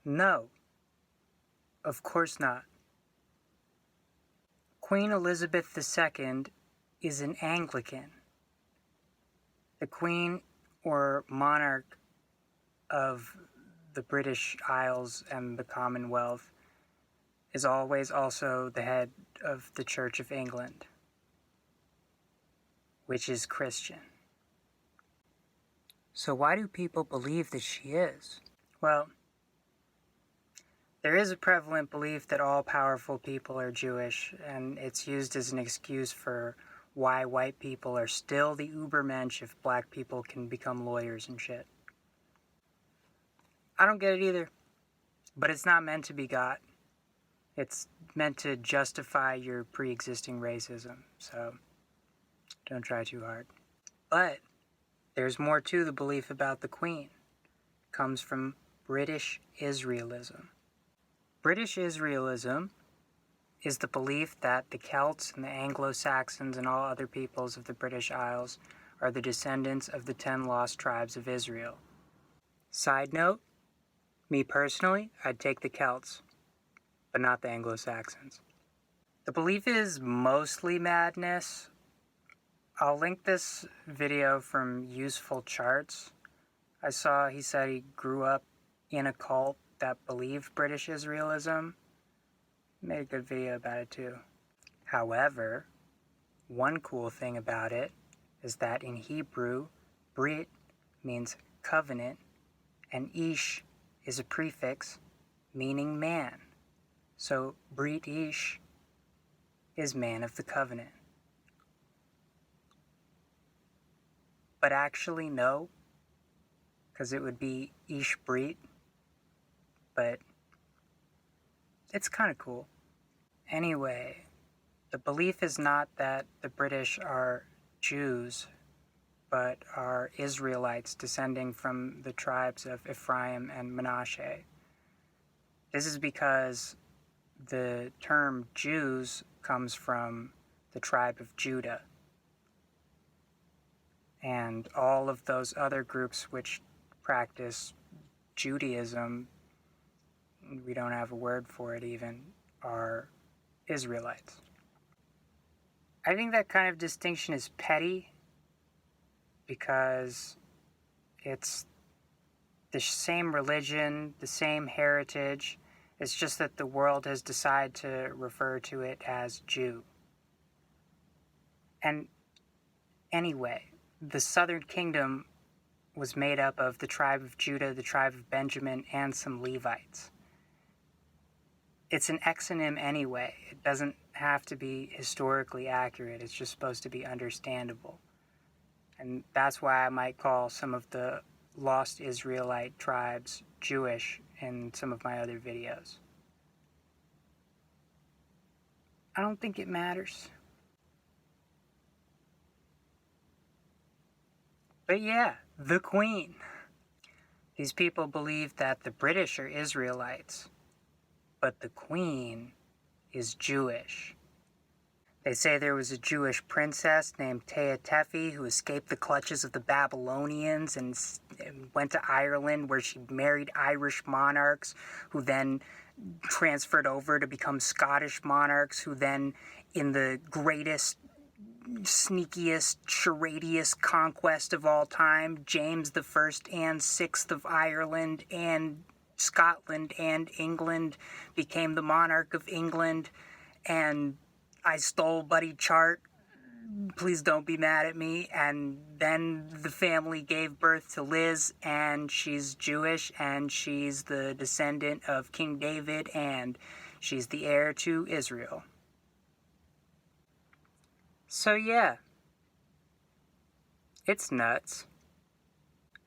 No, of course not. Queen Elizabeth II is an Anglican. The Queen or monarch of the British Isles and the Commonwealth is always also the head of the Church of England, which is Christian. So why do people believe that she is? Well, there is a prevalent belief that all powerful people are Jewish, and it's used as an excuse for why white people are still the ubermensch if black people can become lawyers and shit. I don't get it either, but it's not meant to be got. It's meant to justify your pre-existing racism, so don't try too hard. But there's more to the belief about the Queen. It comes from British Israelism. British Israelism is the belief that the Celts and the Anglo-Saxons and all other peoples of the British Isles are the descendants of the 10 lost tribes of Israel. Side note, me personally, I'd take the Celts, but not the Anglo-Saxons. The belief is mostly madness. I'll link this video from Useful Charts. He said he grew up in a cult that believed British Israelism. Made a good video about it too. However, one cool thing about it is that in Hebrew, Brit means covenant, and Ish is a prefix meaning man. So Brit Ish is man of the covenant. But actually no, because it would be Ish Brit, but it's kind of cool. Anyway, the belief is not that the British are Jews, but are Israelites descending from the tribes of Ephraim and Manasseh. This is because the term Jews comes from the tribe of Judah. And all of those other groups which practice Judaism, we don't have a word for it even, are Israelites. I think that kind of distinction is petty because it's the same religion, the same heritage. It's just that the world has decided to refer to it as Jew. And anyway, the Southern Kingdom was made up of the tribe of Judah, the tribe of Benjamin, and some Levites. It's an exonym anyway. It doesn't have to be historically accurate. It's just supposed to be understandable. And that's why I might call some of the lost Israelite tribes Jewish in some of my other videos. I don't think it matters. But yeah, the Queen. These people believe that the British are Israelites, but the Queen is Jewish. They say there was a Jewish princess named Tea Tephi who escaped the clutches of the Babylonians and went to Ireland where she married Irish monarchs who then transferred over to become Scottish monarchs who then, in the greatest, sneakiest, charadiest conquest of all time, James I and VI of Ireland and Scotland and England became the monarch of England, and I stole Buddy Chart. Please don't be mad at me. And then the family gave birth to Liz, and she's Jewish, and she's the descendant of King David, and she's the heir to Israel. So yeah, it's nuts.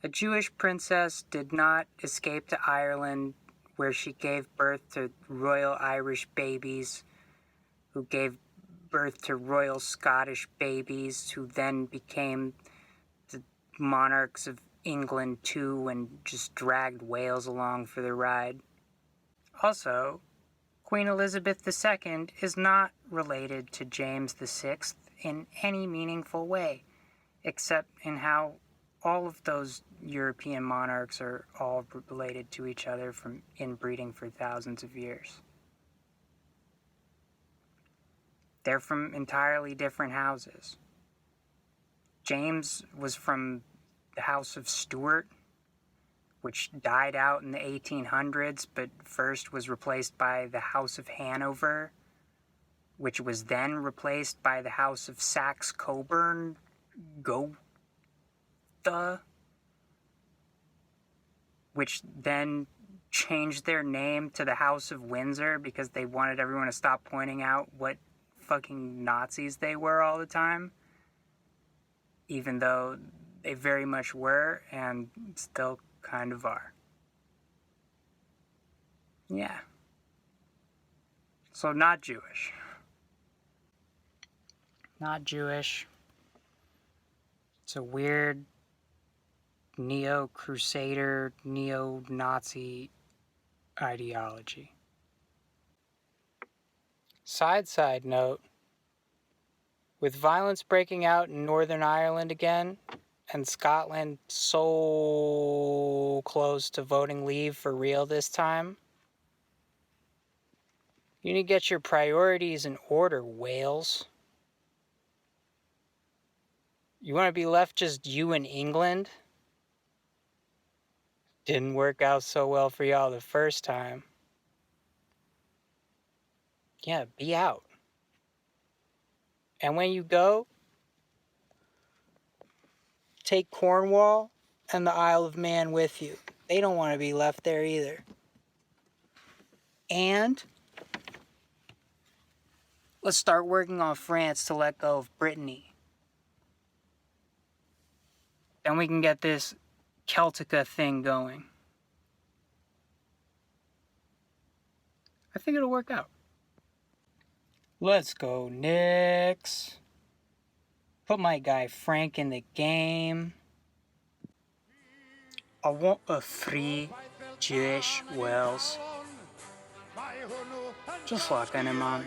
A Jewish princess did not escape to Ireland, where she gave birth to royal Irish babies, who gave birth to royal Scottish babies, who then became the monarchs of England too and just dragged Wales along for the ride. Also, Queen Elizabeth II is not related to James VI in any meaningful way, except in how all of those European monarchs are all related to each other from inbreeding for thousands of years. They're from entirely different houses. James was from the House of Stuart, which died out in the 1800s, but first was replaced by the House of Hanover, which was then replaced by the House of Saxe-Coburg, Gotha, which then changed their name to the House of Windsor because they wanted everyone to stop pointing out what fucking Nazis they were all the time, even though they very much were and still kind of are. Yeah. So not Jewish. Not Jewish. It's a weird neo-crusader, neo-Nazi ideology. Side note, with violence breaking out in Northern Ireland again, and Scotland so close to voting leave for real this time, you need to get your priorities in order, Wales. You want to be left just you and England? Didn't work out so well for y'all the first time. Yeah, be out. And when you go, take Cornwall and the Isle of Man with you. They don't want to be left there either. And let's start working on France to let go of Brittany. Then we can get this Celtica thing going. I think it'll work out. Let's go, Knicks. Put my guy Frank in the game. I want a free Jewish Wales. Just like any man.